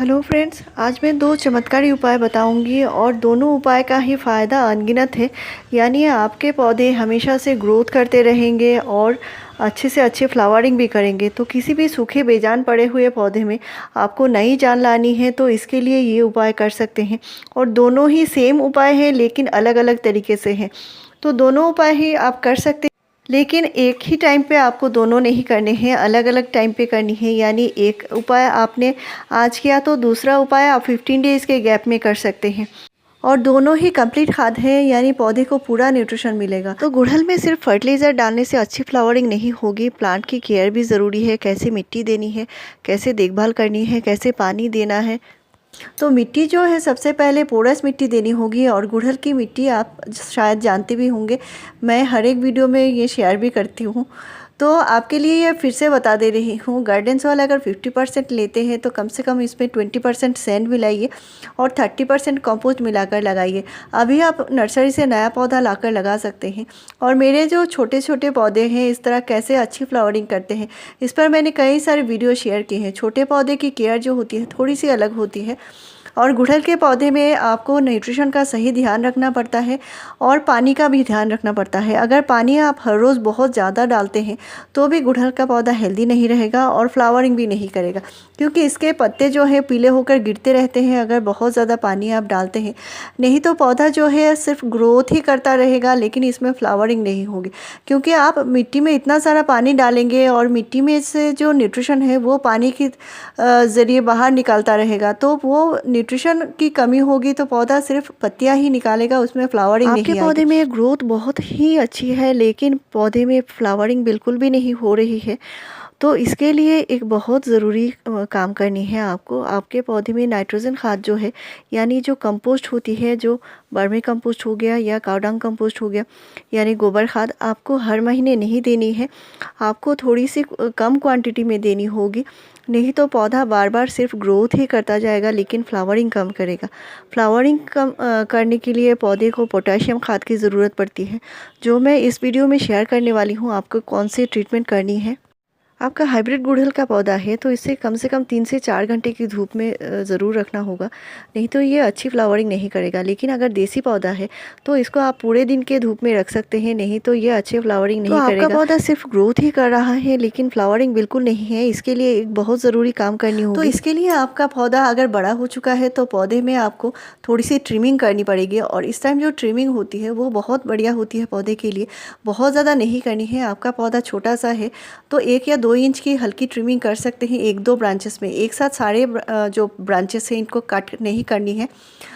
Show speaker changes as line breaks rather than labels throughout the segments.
Hello friends, आज मैं दो चमत्कारी उपाय बताऊंगी और दोनों उपाय का ही फ़ायदा अनगिनत है। यानी आपके पौधे हमेशा से ग्रोथ करते रहेंगे और अच्छे से अच्छे फ्लावरिंग भी करेंगे। तो किसी भी सूखे बेजान पड़े हुए पौधे में आपको नई जान लानी है तो इसके लिए ये उपाय कर सकते हैं। और दोनों ही सेम उपाय हैं लेकिन अलग अलग तरीके से हैं। तो दोनों उपाय ही आप कर सकते हैं, लेकिन एक ही टाइम पे आपको दोनों नहीं करने हैं, अलग अलग टाइम पे करनी है। यानी एक उपाय आपने आज किया तो दूसरा उपाय आप 15 डेज़ के गैप में कर सकते हैं। और दोनों ही कंप्लीट खाद है, यानी पौधे को पूरा न्यूट्रिशन मिलेगा। तो गुड़हल में सिर्फ फर्टिलाइज़र डालने से अच्छी फ्लावरिंग नहीं होगी, प्लांट की केयर भी ज़रूरी है। कैसे मिट्टी देनी है, कैसे देखभाल करनी है, कैसे पानी देना है। तो मिट्टी जो है सबसे पहले पोरस मिट्टी देनी होगी। और गुड़हल की मिट्टी आप शायद जानते भी होंगे, मैं हर एक वीडियो में ये शेयर भी करती हूँ। तो आपके लिए ये फिर से बता दे रही हूँ, गार्डन सॉइल अगर 50% लेते हैं तो कम से कम इसमें 20% सैंड मिलाइए और 30% कंपोस्ट मिलाकर लगाइए। अभी आप नर्सरी से नया पौधा लाकर लगा सकते हैं। और मेरे जो छोटे छोटे पौधे हैं इस तरह कैसे अच्छी फ्लावरिंग करते हैं, इस पर मैंने कई सारे वीडियो शेयर किए हैं। छोटे पौधे की केयर जो होती है थोड़ी सी अलग होती है। और गुड़हल के पौधे में आपको न्यूट्रिशन का सही ध्यान रखना पड़ता है और पानी का भी ध्यान रखना पड़ता है। अगर पानी आप हर रोज़ बहुत ज़्यादा डालते हैं तो भी गुड़हल का पौधा हेल्दी नहीं रहेगा और फ्लावरिंग भी नहीं करेगा, क्योंकि इसके पत्ते जो है पीले होकर गिरते रहते हैं अगर बहुत ज़्यादा पानी आप डालते हैं। नहीं तो पौधा जो है सिर्फ ग्रोथ ही करता रहेगा लेकिन इसमें फ्लावरिंग नहीं होगी, क्योंकि आप मिट्टी में इतना सारा पानी डालेंगे और मिट्टी में से जो न्यूट्रिशन है वो पानी के ज़रिए बाहर निकालता रहेगा, तो वो न्यूट्रिशन की कमी होगी तो पौधा सिर्फ पत्तियां ही निकालेगा, उसमें फ्लावरिंग नहीं आएगी। आपके पौधे में ग्रोथ बहुत ही अच्छी है लेकिन पौधे में फ्लावरिंग बिल्कुल भी नहीं हो रही है। तो इसके लिए एक बहुत ज़रूरी काम करनी है आपको। आपके पौधे में नाइट्रोजन खाद जो है, यानी जो कंपोस्ट होती है, जो वर्मी कंपोस्ट हो गया या कावडंग कंपोस्ट हो गया, यानी गोबर खाद, आपको हर महीने नहीं देनी है। आपको थोड़ी सी कम क्वांटिटी में देनी होगी, नहीं तो पौधा बार बार सिर्फ ग्रोथ ही करता जाएगा लेकिन फ्लावरिंग कम करेगा। फ्लावरिंग कम करने के लिए पौधे को पोटेशियम खाद की ज़रूरत पड़ती है, जो मैं इस वीडियो में शेयर करने वाली हूँ आपको कौन सी ट्रीटमेंट करनी है। आपका हाइब्रिड गुड़हल का पौधा है तो इसे कम से कम 3 से 4 घंटे की धूप में ज़रूर रखना होगा, नहीं तो ये अच्छी फ्लावरिंग नहीं करेगा। लेकिन अगर देसी पौधा है तो इसको आप पूरे दिन के धूप में रख सकते हैं, नहीं तो ये अच्छे फ्लावरिंग नहीं करेगा। आपका पौधा सिर्फ ग्रोथ ही कर रहा है लेकिन फ्लावरिंग बिल्कुल नहीं है, इसके लिए एक बहुत ज़रूरी काम करनी होगी। तो इसके लिए आपका पौधा अगर बड़ा हो चुका है तो पौधे में आपको थोड़ी सी ट्रिमिंग करनी पड़ेगी। और इस टाइम जो ट्रिमिंग होती है वो बहुत बढ़िया होती है पौधे के लिए, बहुत ज़्यादा नहीं करनी है। आपका पौधा छोटा सा है तो 1 या 2 इंच की हल्की ट्रिमिंग कर सकते हैं 1-2 ब्रांचेस में। एक साथ सारे जो ब्रांचेस हैं इनको कट नहीं करनी है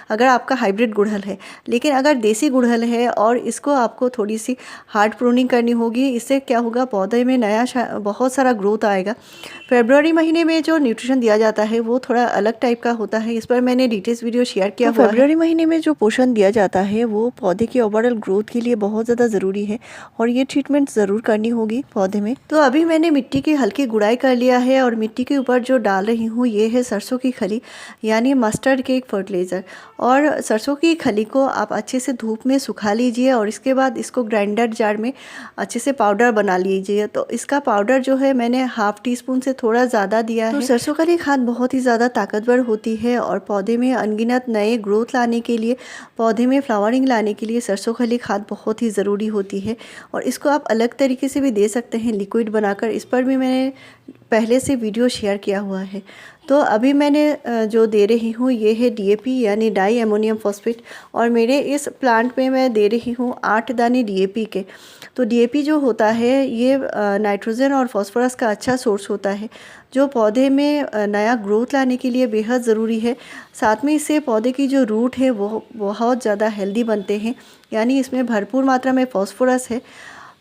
अगर आपका हाइब्रिड गुड़हल है। लेकिन अगर देसी गुड़हल है और इसको आपको थोड़ी सी हार्ड प्रूनिंग करनी होगी, इससे क्या होगा, पौधे में नया बहुत सारा ग्रोथ आएगा। फरवरी महीने में जो न्यूट्रिशन दिया जाता है वो थोड़ा अलग टाइप का होता है, इस पर मैंने डिटेल्स वीडियो शेयर किया हुआ है। फरवरी महीने में जो पोषण दिया जाता है वो पौधे के ओवरऑल ग्रोथ के लिए बहुत ज़्यादा ज़रूरी है और ये ट्रीटमेंट ज़रूर करनी होगी पौधे में। तो अभी मैंने मिट्टी की हल्की गुड़ाई कर लिया है और मिट्टी के ऊपर जो डाल रही हूँ ये है सरसों की खली, यानी मस्टर्ड केक फर्टिलाइज़र। और सरसों की खली को आप अच्छे से धूप में सुखा लीजिए और इसके बाद इसको ग्राइंडर जार में अच्छे से पाउडर बना लीजिए। तो इसका पाउडर जो है मैंने ½ टीस्पून से थोड़ा ज़्यादा दिया है। तो सरसों खली खाद बहुत ही ज़्यादा ताकतवर होती है और पौधे में अनगिनत नए ग्रोथ लाने के लिए, पौधे में फ्लावरिंग लाने के लिए सरसों खली खाद बहुत ही ज़रूरी होती है। और इसको आप अलग तरीके से भी दे सकते हैं लिक्विड बनाकर, इस पर भी मैंने पहले से वीडियो शेयर किया हुआ है। तो अभी मैंने जो दे रही हूँ ये है DAP यानी डाई अमोनियम फॉस्फेट, और मेरे इस प्लांट में मैं दे रही हूँ 8 दाने DAP के। तो DAP जो होता है ये नाइट्रोजन और फास्फोरस का अच्छा सोर्स होता है, जो पौधे में नया ग्रोथ लाने के लिए बेहद ज़रूरी है। साथ में इससे पौधे की जो रूट है वो बहुत ज़्यादा हेल्दी बनते हैं, यानी इसमें भरपूर मात्रा में फास्फोरस है।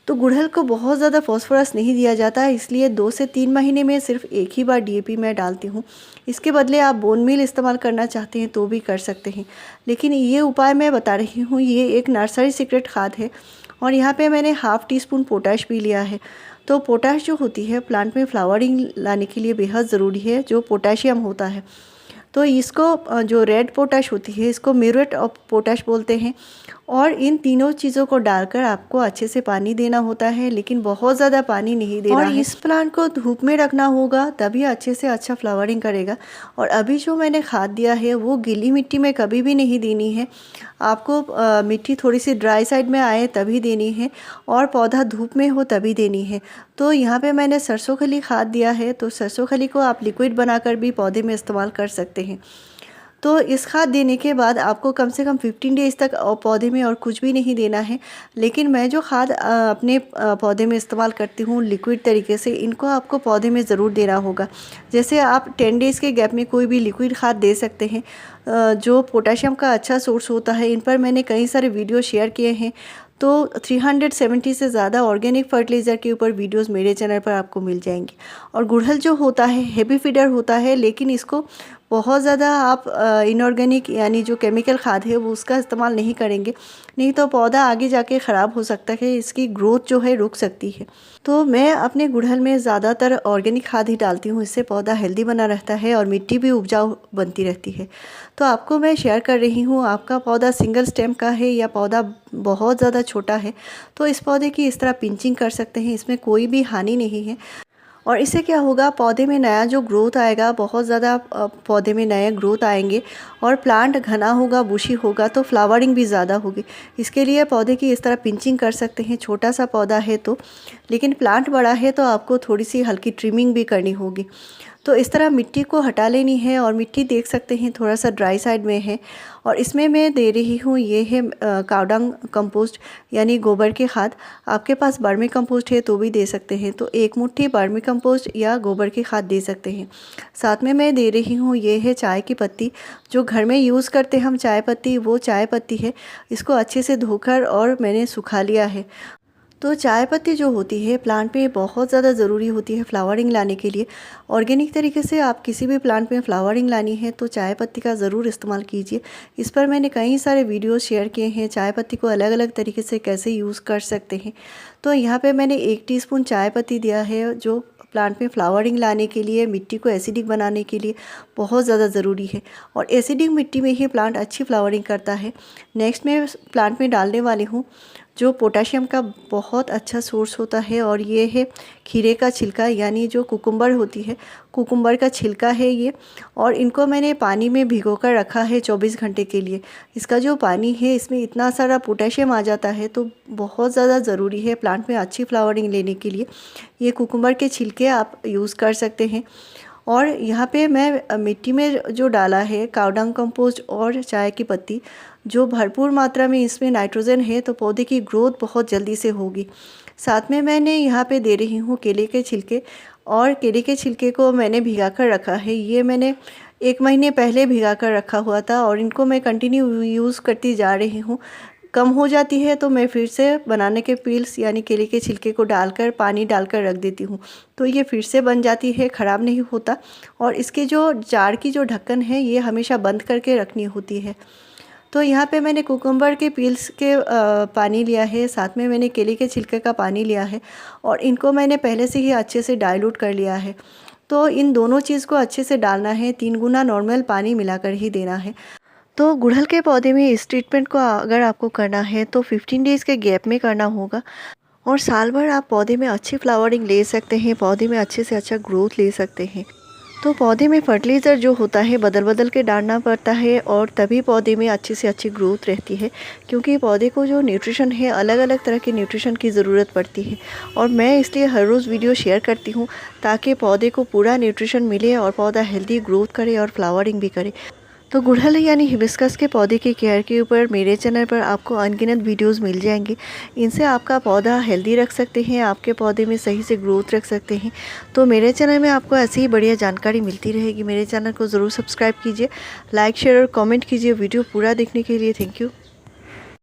तो गुड़हल को बहुत ज़्यादा फास्फोरस नहीं दिया जाता है, इसलिए 2 से 3 महीने में सिर्फ एक ही बार DAP मैं डालती हूँ। इसके बदले आप बोन मील इस्तेमाल करना चाहते हैं तो भी कर सकते हैं, लेकिन ये उपाय मैं बता रही हूँ ये एक नर्सरी सीक्रेट खाद है। और यहाँ पे मैंने ½ टीस्पून पोटाश भी लिया है। तो पोटाश जो होती है प्लांट में फ्लावरिंग लाने के लिए बेहद ज़रूरी है, जो पोटेशियम होता है। तो इसको जो रेड पोटाश होती है इसको म्यूरेट ऑफ पोटाश बोलते हैं। और इन तीनों चीज़ों को डालकर आपको अच्छे से पानी देना होता है, लेकिन बहुत ज़्यादा पानी नहीं देना है। और इस प्लांट को धूप में रखना होगा, तभी अच्छे से अच्छा फ्लावरिंग करेगा। और अभी जो मैंने खाद दिया है वो गीली मिट्टी में कभी भी नहीं देनी है, आपको मिट्टी थोड़ी सी ड्राई साइड में आए तभी देनी है, और पौधा धूप में हो तभी देनी है। तो यहाँ पे मैंने सरसों खली खाद दिया है, तो सरसों खली को आप लिक्विड बनाकर भी पौधे में इस्तेमाल कर सकते हैं। तो इस खाद देने के बाद आपको कम से कम 15 डेज़ तक पौधे में और कुछ भी नहीं देना है। लेकिन मैं जो खाद अपने पौधे में इस्तेमाल करती हूँ लिक्विड तरीके से, इनको आपको पौधे में ज़रूर देना होगा। जैसे आप 10 डेज़ के गैप में कोई भी लिक्विड खाद दे सकते हैं, जो पोटाशियम का अच्छा सोर्स होता है। इन पर मैंने कई सारे वीडियो शेयर किए हैं, तो 370 से ज़्यादा ऑर्गेनिक फर्टिलाइज़र के ऊपर वीडियोस मेरे चैनल पर आपको मिल जाएंगे। और गुड़हल जो होता है हेवी फीडर होता है, लेकिन इसको बहुत ज़्यादा आप इनऑर्गेनिक यानी जो केमिकल खाद है वो उसका इस्तेमाल नहीं करेंगे, नहीं तो पौधा आगे जाके ख़राब हो सकता है, इसकी ग्रोथ जो है रुक सकती है। तो मैं अपने गुड़हल में ज़्यादातर ऑर्गेनिक खाद ही डालती हूँ, इससे पौधा हेल्दी बना रहता है और मिट्टी भी उपजाऊ बनती रहती है। तो आपको मैं शेयर कर रही हूँ, आपका पौधा सिंगल स्टेम का है या पौधा बहुत ज़्यादा छोटा है, तो इस पौधे की इस तरह पिंचिंग कर सकते हैं, इसमें कोई भी हानि नहीं है। और इससे क्या होगा, पौधे में नया जो ग्रोथ आएगा, बहुत ज़्यादा पौधे में नए ग्रोथ आएंगे और प्लांट घना होगा, बुशी होगा, तो फ्लावरिंग भी ज़्यादा होगी। इसके लिए पौधे की इस तरह पिंचिंग कर सकते हैं, छोटा सा पौधा है तो। लेकिन प्लांट बड़ा है तो आपको थोड़ी सी हल्की ट्रिमिंग भी करनी होगी। तो इस तरह मिट्टी को हटा लेनी है, और मिट्टी देख सकते हैं थोड़ा सा ड्राई साइड में है। और इसमें मैं दे रही हूँ ये है कावडंग कंपोस्ट यानी गोबर की खाद। आपके पास वर्मी कंपोस्ट है तो भी दे सकते हैं, तो 1 मुट्ठी वर्मी कंपोस्ट या गोबर की खाद दे सकते हैं। साथ में मैं दे रही हूँ ये है चाय की पत्ती, जो घर में यूज़ करते हम चाय पत्ती, वो चाय पत्ती है। इसको अच्छे से धोकर और मैंने सुखा लिया है। तो चाय पत्ती जो होती है प्लांट में बहुत ज़्यादा ज़रूरी होती है फ्लावरिंग लाने के लिए। ऑर्गेनिक तरीके से आप किसी भी प्लांट में फ्लावरिंग लानी है तो चाय पत्ती का ज़रूर इस्तेमाल कीजिए। इस पर मैंने कई सारे वीडियो शेयर किए हैं, चाय पत्ती को अलग अलग तरीके से कैसे यूज़ कर सकते हैं। तो यहाँ पे मैंने 1 टीस्पून चाय पत्ती दिया है, जो प्लांट में फ्लावरिंग लाने के लिए, मिट्टी को एसिडिक बनाने के लिए बहुत ज़्यादा ज़रूरी है। और एसिडिक मिट्टी में ही प्लांट अच्छी फ्लावरिंग करता है। नेक्स्ट मैं प्लांट में डालने वाली हूँ जो पोटाशियम का बहुत अच्छा सोर्स होता है, और ये है खीरे का छिलका यानी जो कुकुम्बर होती है, कुकुम्बर का छिलका है ये। और इनको मैंने पानी में भिगोकर रखा है 24 घंटे के लिए। इसका जो पानी है इसमें इतना सारा पोटेशियम आ जाता है, तो बहुत ज़्यादा ज़रूरी है प्लांट में अच्छी फ्लावरिंग लेने के लिए। ये कुकुम्बर के छिलके आप यूज़ कर सकते हैं। और यहाँ पे मैं मिट्टी में जो डाला है कावडंग कंपोस्ट और चाय की पत्ती, जो भरपूर मात्रा में इसमें नाइट्रोजन है, तो पौधे की ग्रोथ बहुत जल्दी से होगी। साथ में मैंने यहाँ पे दे रही हूँ केले के छिलके, और केले के छिलके को मैंने भिगा कर रखा है। ये मैंने 1 महीने पहले भिगा कर रखा हुआ था, और इनको मैं कंटिन्यू यूज़ करती जा रही हूँ। कम हो जाती है तो मैं फिर से बनाने के पील्स यानी केले के छिलके को डालकर पानी डालकर रख देती हूँ, तो ये फिर से बन जाती है, ख़राब नहीं होता। और इसके जो जार की जो ढक्कन है ये हमेशा बंद करके रखनी होती है। तो यहाँ पे मैंने कुकुम्बर के पील्स के पानी लिया है, साथ में मैंने केले के छिलके का पानी लिया है, और इनको मैंने पहले से ही अच्छे से डाइल्यूट कर लिया है। तो इन दोनों चीज़ को अच्छे से डालना है, 3 गुना नॉर्मल पानी मिलाकर ही देना है। तो गुड़हल के पौधे में इस ट्रीटमेंट को अगर आपको करना है तो 15 डेज़ के गैप में करना होगा, और साल भर आप पौधे में अच्छी फ्लावरिंग ले सकते हैं, पौधे में अच्छे से अच्छा ग्रोथ ले सकते हैं। तो पौधे में फर्टिलाइज़र जो होता है बदल बदल के डालना पड़ता है, और तभी पौधे में अच्छी से अच्छी ग्रोथ रहती है, क्योंकि पौधे को जो न्यूट्रिशन है अलग अलग तरह के न्यूट्रिशन की ज़रूरत पड़ती है। और मैं इसलिए हर रोज़ वीडियो शेयर करती हूँ ताकि पौधे को पूरा न्यूट्रिशन मिले और पौधा हेल्दी ग्रोथ करे और फ्लावरिंग भी करे। तो गुड़हल यानी हिबिस्कस के पौधे की केयर के ऊपर मेरे चैनल पर आपको अनगिनत वीडियोस मिल जाएंगे। इनसे आपका पौधा हेल्दी रख सकते हैं, आपके पौधे में सही से ग्रोथ रख सकते हैं। तो मेरे चैनल में आपको ऐसी ही बढ़िया जानकारी मिलती रहेगी। मेरे चैनल को ज़रूर सब्सक्राइब कीजिए, लाइक शेयर और कमेंट कीजिए वीडियो पूरा देखने के लिए। Thank you.